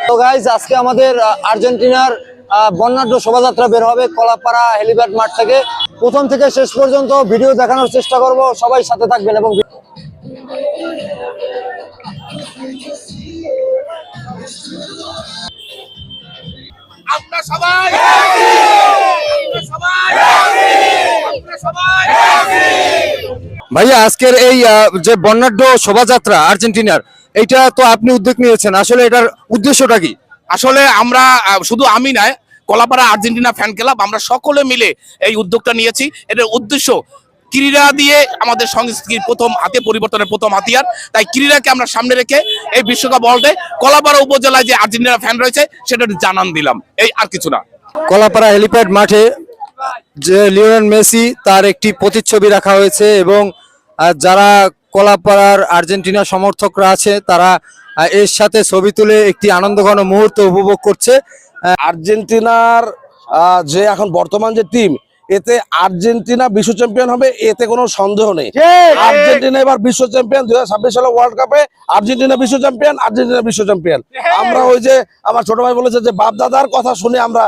তো গাইজ আজকে আমাদের আর্জেন্টিনার বর্ণাঢ্য শোভাযাত্রা বের হবে কলাপাড়া হেলিপ্যাড মাঠ থেকে। প্রথম থেকে শেষ পর্যন্ত ভিডিও দেখানোর চেষ্টা করব, সবাই সাথে থাকবেন। এবং ভাইয়া আজকের এই যে বর্ণাঢ্য শোভাযাত্রা আর্জেন্টিনার, এইটা তো আপনি উদ্যোগ নিয়েছেন, আসলে এটার উদ্দেশ্যটা কি? আসলে আমরা শুধু আমি নয়, কলাপাড়া আর্জেন্টিনা ফ্যান ক্লাব আমরা সকলে মিলে এই উদ্যোগটা নিয়েছি। এটার উদ্দেশ্য ক্রীড়া দিয়ে আমাদের সংস্কৃতির প্রথম পরিবর্তনের প্রথম হাতিয়ার। তাই ক্রীড়াকে আমরা সামনে রেখে এই বিশ্বকাপ ওয়ার্ল্ডে কলাপাড়া উপজেলায় যে আর্জেন্টিনা ফ্যান রয়েছে সেটা জানান দিলাম, এই আর কিছু না। কলাপাড়া হেলিপ্যাড মাঠে যে লিওনেল মেসি তার একটি প্রতিচ্ছবি রাখা হয়েছে এবং যারা কলাপাড়ার আর্জেন্টিনা সমর্থকরা আছে তারা এর সাথে ছবি তুলে একটি আনন্দঘন মুহূর্ত উপভোগ করছে। আর্জেন্টিনার যে এখন বর্তমান যে টিম, এতে আর্জেন্টিনা বিশ্ব চ্যাম্পিয়ন হবে, এতে কোনো সন্দেহ নেই। আর্জেন্টিনা এবার বিশ্ব চ্যাম্পিয়ন, 2026 সালে ওয়ার্ল্ড কাপে আর্জেন্টিনা বিশ্ব চ্যাম্পিয়ন, আর্জেন্টিনা বিশ্ব চ্যাম্পিয়ন। আমরা ওই যে আমার ছোট ভাই বলেছে যে বাপ দাদার কথা শুনে আমরা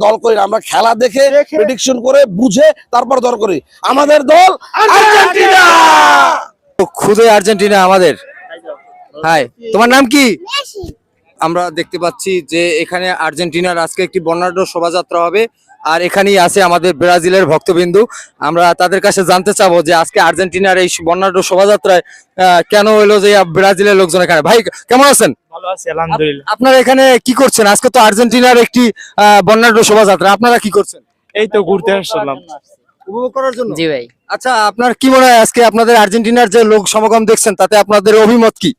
দল করি না, আমরা খেলা দেখে প্রেডিকশন করে বুঝে তারপর দল করি। আমাদের দল আর্জেন্টিনা, খুদে আর্জেন্টিনা আমাদের। হাই, তোমার নাম কি? আমরা দেখতে পাচ্ছি যে এখানে আর্জেন্টিনার আজকে একটি বর্ণাঢ্য শোভাযাত্রা হবে, আর এখানেই আছে আমাদের ব্রাজিলের ভক্তবিন্দু। আমরা তাদের কাছে জানতে চাবো যে আজকে আর্জেন্টিনার এই বর্ণাঢ্য শোভাযাত্রায় কেন হলো যে ব্রাজিলের লোকজন এখানে। ভাই কেমন আছেন? ভালো আছি আলহামদুলিল্লাহ। আপনারা এখানে কি করছেন? আজকে তো আর্জেন্টিনার একটি বর্ণাঢ্য শোভাযাত্রা, আপনারা কি করছেন? এই তো ঘুরতে আসলাম উপভোগ করার জন্য। জি ভাই। আচ্ছা, আপনার কি মনে হয় আজকে আপনাদের আর্জেন্টিনার যে লোক সমাগম দেখছেন তাতে আপনাদের অভিমত কি?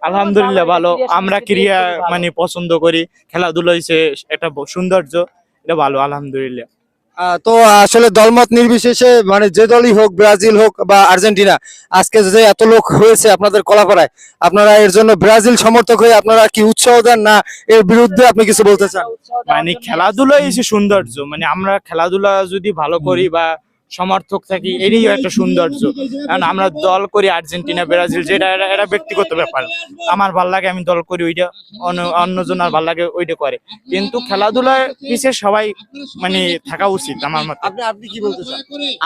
আলহামদুলিল্লাহ ভালো। আমরা ক্রীড়া মানে পছন্দ করি, খেলাধুলা হইছে একটা সৌন্দর্য, এটা ভালো আলহামদুলিল্লাহ। তো আসলে দলমত নির্বিশেষে মানে যে দলই হোক, ব্রাজিল হোক বা আর্জেন্টিনা, আজকে যে এত লোক হয়েছে আপনাদের কলাপাড়ায়, আপনারা এর জন্য ব্রাজিল সমর্থক হয়ে আপনারা কি উৎসাহ দেন, না এর বিরুদ্ধে আপনি কিছু বলতে চান? মানে খেলাধুলা হইছে সৌন্দর্য, মানে আমরা খেলাধুলা যদি ভালো করি বা সমর্থক থাকি, এটাই একটা সৌন্দর্য। কারণ আমরা দল করি আর্জেন্টিনা ব্রাজিল, যেটা এটা ব্যক্তিগত ব্যাপার। আমার ভাল লাগে আমি দল করি ওইটা, অন্যজন আর ভাল লাগে ওইটা করে, কিন্তু খেলাধুলার পিছিয়ে সবাই মানে থাকা উচিত আমার মতে। আপনি কি বলতে চান?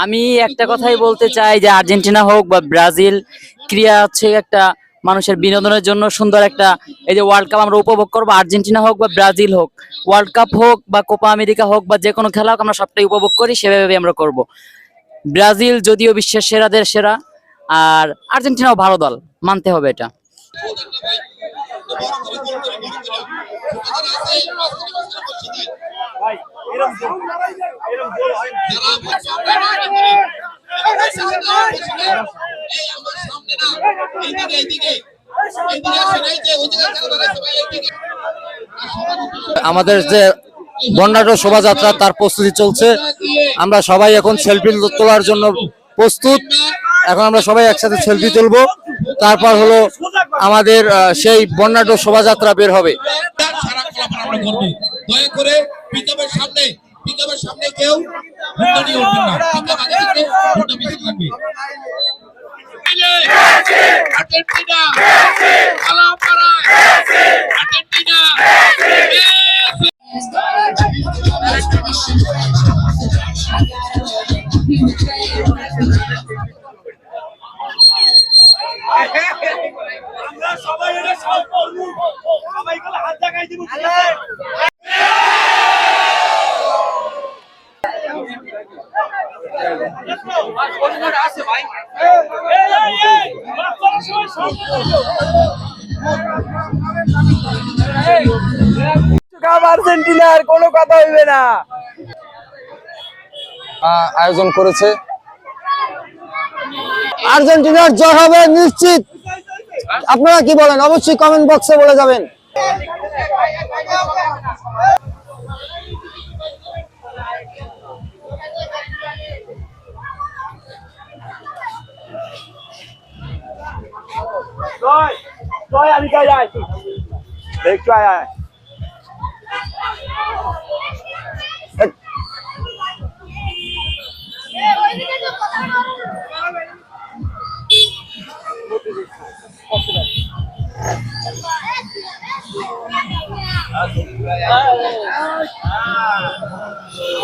আমি একটা কথাই বলতে চাই যে আর্জেন্টিনা হোক বা ব্রাজিল, ক্রীড়া হচ্ছে একটা মানুষের বিনোদনের জন্য সুন্দর একটা, এই যে ওয়ার্ল্ড কাপ আমরা উপভোগ করবো, আর্জেন্টিনা হোক বা ব্রাজিল হোক, ওয়ার্ল্ড কাপ হোক বা কোপা আমেরিকা হোক বা যে কোনো খেলা হোক, আমরা সবটাই উপভোগ করি, সেভাবে আমরা করব। ব্রাজিল যদিও বিশ্বের সেরাদের সেরা, আর আর্জেন্টিনাও ভালো দল, মানতে হবে এটা। আমাদের যে বর্ণাঢ্য শোভাযাত্রা তার প্রস্তুতি চলছে, আমরা সবাই এখন সেলফি তোলার জন্য প্রস্তুত। এখন আমরা সবাই একসাথে সেলফি তুলবো, তারপর হলো আমাদের সেই বর্ণাঢ্য শোভাযাত্রা বের হবে। দয়া করে পিকআপের সামনে কেউ হুন্ডা নিয়ে উঠবেন না, পিকআপ আগে থেকে হুন্ডা পিছনে থাকবে। আর্জেন্টিনা কলাপাড়া, আর্জেন্টিনা আমরা সবাই এটা সাউন্ড করব, সবাই গলা হাত জাগাই দিব। আর্জেন্টিনার কোনো কথা হইবে না। আয়োজন করেছে, আর্জেন্টিনার জয় হবে নিশ্চিত। আপনারা কি বলেন অবশ্যই কমেন্ট বক্সে বলে যাবেন। আমি যাই দেখছো আয়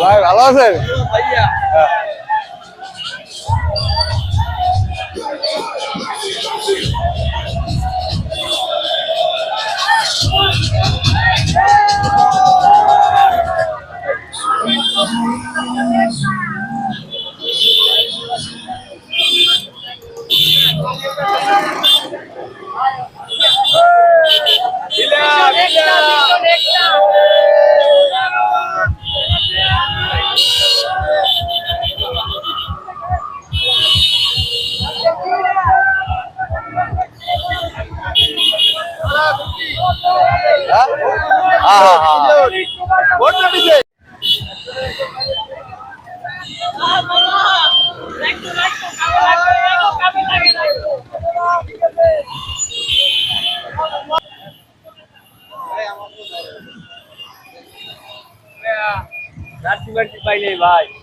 ভাই ভালো আছেন? ভাই